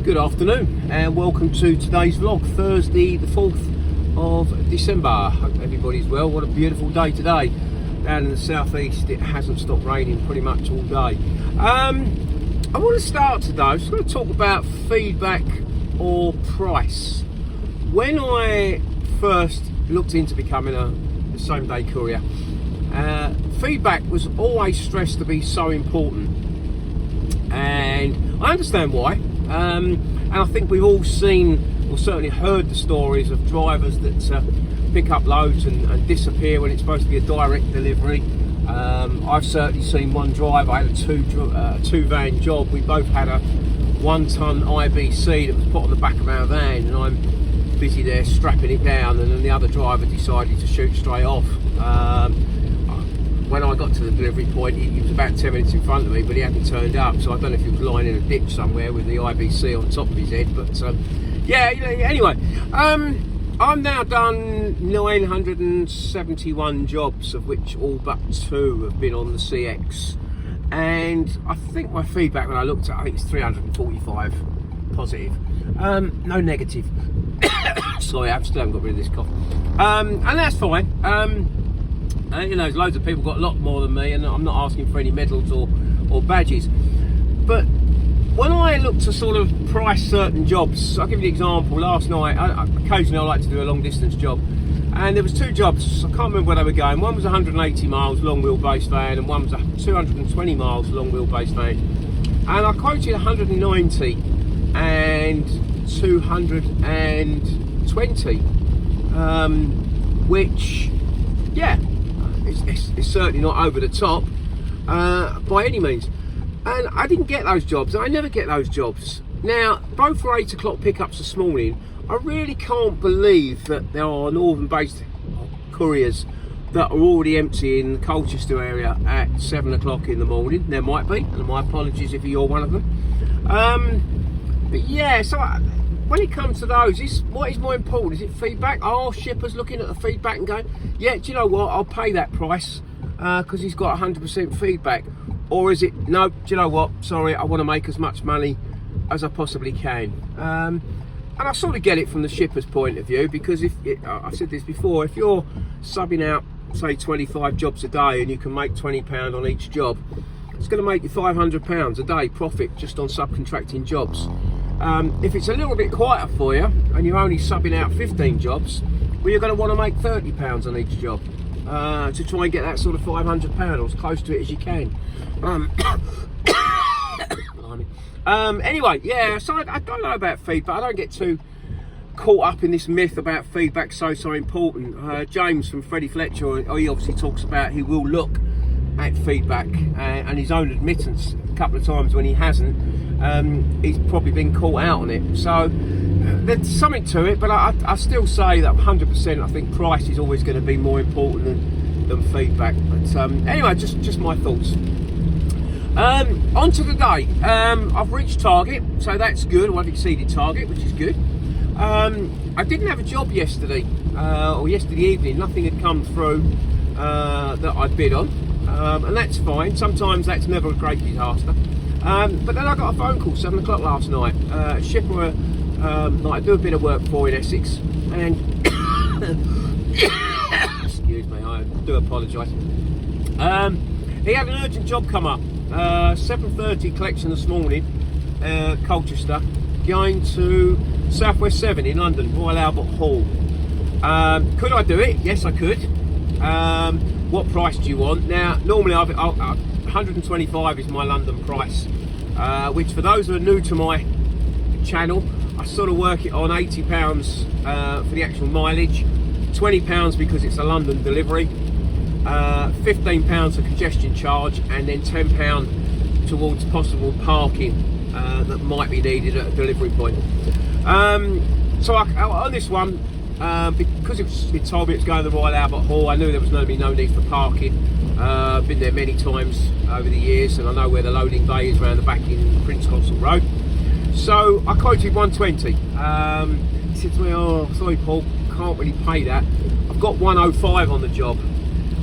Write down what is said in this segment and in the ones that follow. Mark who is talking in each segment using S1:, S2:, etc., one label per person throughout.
S1: Good afternoon and welcome to today's vlog, Thursday the 4th of December. Hope everybody's well. What a beautiful day today. Down in the southeast it hasn't stopped raining pretty much all day. I want to start today, I'm just going to talk about feedback or price. When I first looked into becoming a same day courier, feedback was always stressed to be so important, and I understand why. And I think we've all seen, or certainly heard, the stories of drivers that pick up loads and disappear when it's supposed to be a direct delivery. I've certainly seen one driver. I had a two van job. We both had a 1 ton IBC that was put on the back of our van, and I'm busy there strapping it down, and then the other driver decided to shoot straight off. When I got to the delivery point, he was about 10 minutes in front of me, but he hadn't turned up, so I don't know if he was lying in a ditch somewhere with the IBC on top of his head. But yeah, anyway, I'm now done 971 jobs, of which all but 2 have been on the CX, and I think my feedback when I looked at it, I think it's 345 positive, no negative. Sorry, I still haven't got rid of this cough, and that's fine. You know, loads of people got a lot more than me, and I'm not asking for any medals or badges. But when I look to sort of price certain jobs, I'll give you an example. Last night, occasionally I like to do a long distance job, and there was 2 jobs. I can't remember where they were going. One was 180 miles long wheelbase van, and one was a 220 miles long wheelbase van. And I quoted 190 and 220, which, yeah, it's certainly not over the top by any means. And I didn't get those jobs. I never get those jobs. Now, both were 8 o'clock pickups this morning. I really can't believe that there are northern based couriers that are already empty in the Colchester area at 7 o'clock in the morning. There might be, and my apologies if you're one of them. But yeah, so when it comes to those, what is more important? Is it feedback? Are shippers looking at the feedback and going, yeah, do you know what, I'll pay that price because he's got 100% feedback? Or is it, no, do you know what, sorry, I want to make as much money as I possibly can? And I sort of get it from the shipper's point of view, because I've said this before, if you're subbing out, say, 25 jobs a day and you can make £20 on each job, it's going to make you £500 a day profit just on subcontracting jobs. If it's a little bit quieter for you and you're only subbing out 15 jobs, well, you're going to want to make £30 on each job to try and get that sort of £500 or as close to it as you can. Anyway, yeah, so I don't know about feedback. I don't get too caught up in this myth about feedback so important. James from Freddie Fletcher, he obviously talks about he will look at feedback, and his own admittance a couple of times when he hasn't, he's probably been caught out on it. So there's something to it, but I still say that 100% I think price is always going to be more important than feedback. But anyway, just my thoughts. On to the day. I've reached target, so that's good. I've exceeded target, which is good. I didn't have a job yesterday, or yesterday evening. Nothing had come through that I bid on, and that's fine. Sometimes that's never a great disaster. But then I got a phone call 7 o'clock last night. A shipper that I do a bit of work for in Essex, and excuse me, I do apologise. He had an urgent job come up. 7:30 collection this morning, Colchester, going to Southwest 7 in London, Royal Albert Hall. Could I do it? Yes, I could. What price do you want? Now, normally 125 is my London price, which for those who are new to my channel, I sort of work it on £80 for the actual mileage, £20 because it's a London delivery, £15 for congestion charge, and then £10 towards possible parking that might be needed at a delivery point. So on this one, because it told me it's going to the Royal Albert Hall, I knew there was no need for parking. I've been there many times over the years, and I know where the loading bay is around the back in Prince Consort Road. So I quoted 120. He said to me, oh, sorry Paul, can't really pay that. I've got 105 on the job.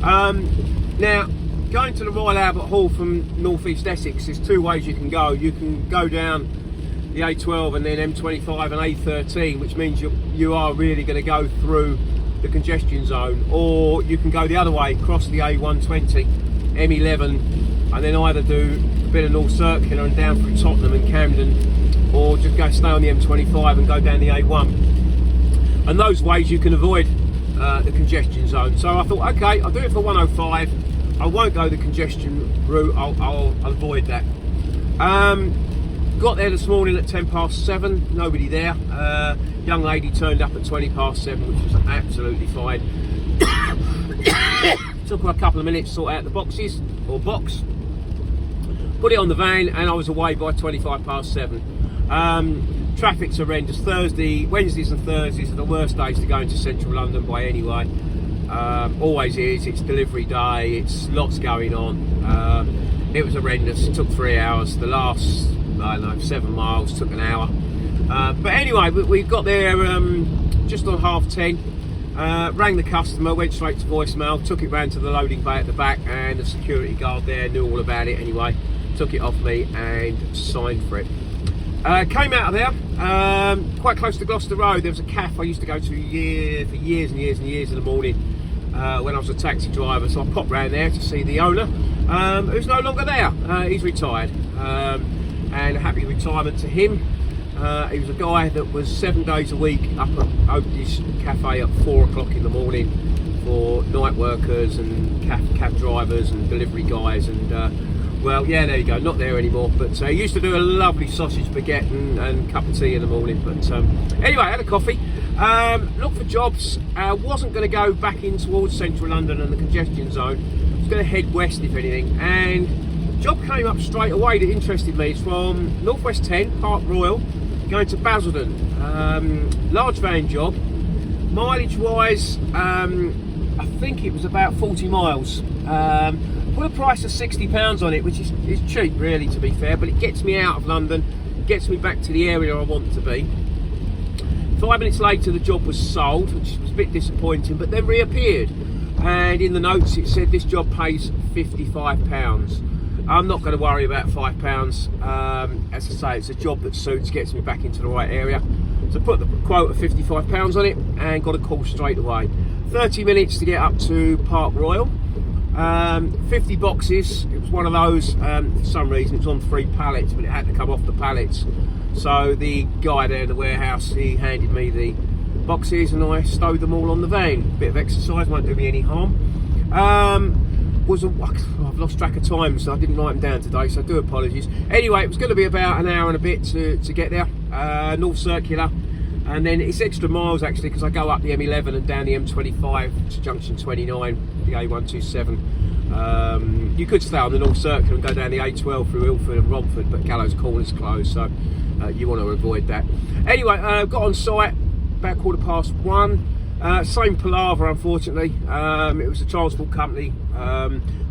S1: Now, going to the Royal Albert Hall from North East Essex, there's 2 ways you can go. You can go down the A12 and then M25 and A13, which means you are really going to go through the congestion zone, or you can go the other way, cross the A120, M11, and then either do a bit of North Circular and down through Tottenham and Camden, or just stay on the M25 and go down the A1. And those ways you can avoid the congestion zone. So I thought, okay, I'll do it for 105. I won't go the congestion route. I'll avoid that. Got there this morning at 7:10. Nobody there. Young lady turned up at 7:20, which was absolutely fine. Took her a couple of minutes to sort out the boxes, or box. Put it on the van, and I was away by 7:25. Traffic's horrendous. Wednesdays and Thursdays are the worst days to go into central London by any way. Always is. It's delivery day. It's lots going on. It was horrendous. It took 3 hours. The last, I don't know, 7 miles took an hour. But anyway, we got there just on 10:30. Rang the customer, went straight to voicemail, took it round to the loading bay at the back, and the security guard there knew all about it anyway. Took it off me and signed for it. Came out of there, quite close to Gloucester Road. There was a cafe I used to go to for years and years and years in the morning when I was a taxi driver. So I popped round there to see the owner, who's no longer there. He's retired, and a happy retirement to him. He was a guy that was 7 days a week opened his cafe at 4 o'clock in the morning for night workers and cab drivers and delivery guys, and well, yeah, there you go, not there anymore. But he used to do a lovely sausage baguette and cup of tea in the morning. But anyway, I had a coffee, looked for jobs. Wasn't going to go back in towards central London and the congestion zone. I was going to head west, if anything, and a job came up straight away that interested me. It's from Northwest 10, Park Royal, going to Basildon. Large van job. Mileage wise, I think it was about 40 miles. Put a price of £60 on it, which is cheap really, to be fair, but it gets me out of London, gets me back to the area I want to be. 5 minutes later the job was sold, which was a bit disappointing, but then reappeared, and in the notes it said this job pays £55. I'm not going to worry about £5. As I say, it's a job that suits, gets me back into the right area. So put the quote of £55 on it and got a call straight away. 30 minutes to get up to Park Royal. 50 boxes. It was one of those, for some reason it was on 3 pallets, but it had to come off the pallets. So the guy there in the warehouse, he handed me the boxes and I stowed them all on the van. Bit of exercise, won't do me any harm. I've lost track of time, so I didn't write them down today, so I do apologies. Anyway, it was going to be about an hour and a bit to get there. North Circular, and then it's extra miles actually, because I go up the M11 and down the M25 to junction 29, the A127. You could stay on the North Circular and go down the A12 through Ilford and Romford, but Gallows Corner's closed, so you want to avoid that. Anyway, got on site about 1:15. Same palaver, unfortunately. It was a transport company.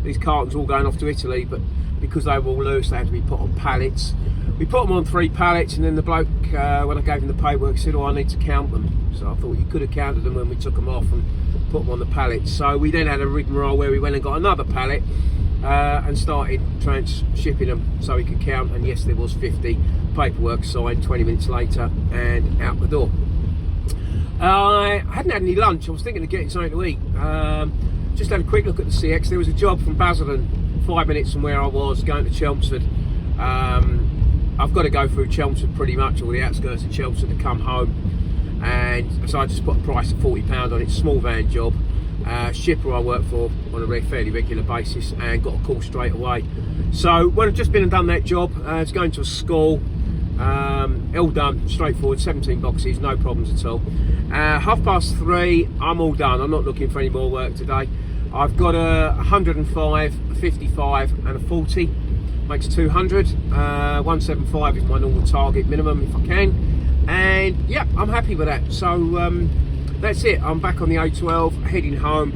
S1: These cartons all going off to Italy, but because they were all loose, they had to be put on pallets. We put them on 3 pallets, and then the bloke, when I gave him the paperwork, said, "Oh, I need to count them." So I thought you could have counted them when we took them off and put them on the pallets. So we then had a rigmarole where we went and got another pallet and started shipping them so we could count. And yes, there was 50. Paperwork signed 20 minutes later and out the door. I hadn't had any lunch. I was thinking of getting something to eat. Just had a quick look at the CX. There was a job from Basildon, 5 minutes from where I was, going to Chelmsford. I've got to go through Chelmsford pretty much, or the outskirts of Chelmsford, to come home. And so I just put a price of £40 on it. Small van job. Shipper I work for on a fairly regular basis, and got a call straight away. So when I've just been and done that job, it's going to a school. All done, straightforward, 17 boxes, no problems at all. 3:30, I'm all done. I'm not looking for any more work today. I've got a 105, a 55 and a 40, makes 200. 175 is my normal target minimum if I can, and yeah, I'm happy with that. So that's it. I'm back on the A12, heading home,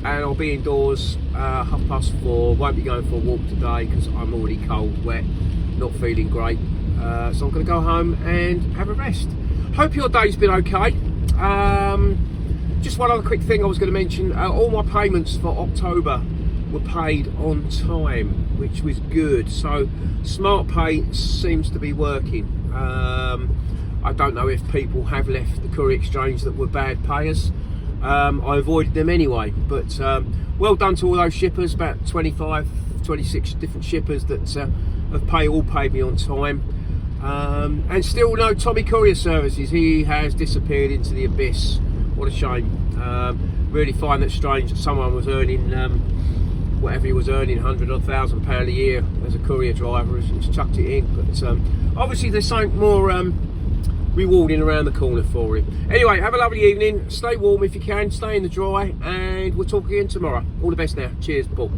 S1: and I'll be indoors 4:30. Won't be going for a walk today because I'm already cold, wet, not feeling great. So I'm going to go home and have a rest. Hope your day's been okay. Just one other quick thing I was going to mention. All my payments for October were paid on time, which was good. So Smart Pay seems to be working. I don't know if people have left the Courier Exchange that were bad payers. I avoided them anyway, but well done to all those shippers, about 25, 26 different shippers that have all paid me on time. And still no Tommy Courier Services. He has disappeared into the abyss. What a shame. Really find that strange that someone was earning whatever he was earning, £100,000 odd a year as a courier driver, has chucked it in. But obviously there's something more rewarding around the corner for him. Anyway, have a lovely evening. Stay warm if you can. Stay in the dry, and we'll talk again tomorrow. All the best now. Cheers, Paul.